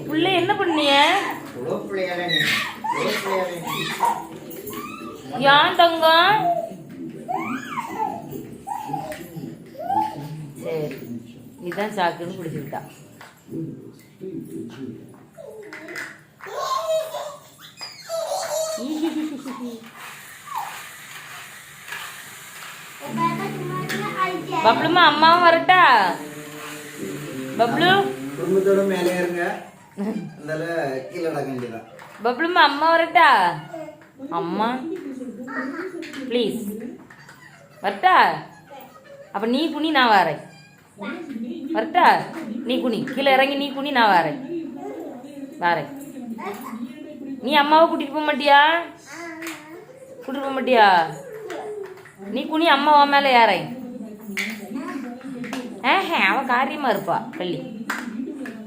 புள்ள என்ன பண்ணிய? யான் தங்கம்? சரி, இதுதான் சாக்குன்னு பிடிச்சிக்கிட்டா. பப்ளுமா அம்மாவும் வரட்டா? பப்ளு குடும்பத்தோட மேலே இருங்க. அதனால கீழே நடக்க வேண்டியதான். பப்ளுமா அம்மா வரட்டா? அம்மா ப்ளீஸ் வரட்டா? அப்ப நீ குனி, நான் வரேன். வரட்டா? நீ குனி, கீழே இறங்கி நீ குனி, நான் வரேன். வரேன். நீ அம்மாவை கூட்டிட்டு போக மாட்டியா? கூட்டிட்டு போக மாட்டியா? நீ குனி, அம்மாவா மேலே ஏறேன். அவ காரியமா இருப்பா பள்ளி.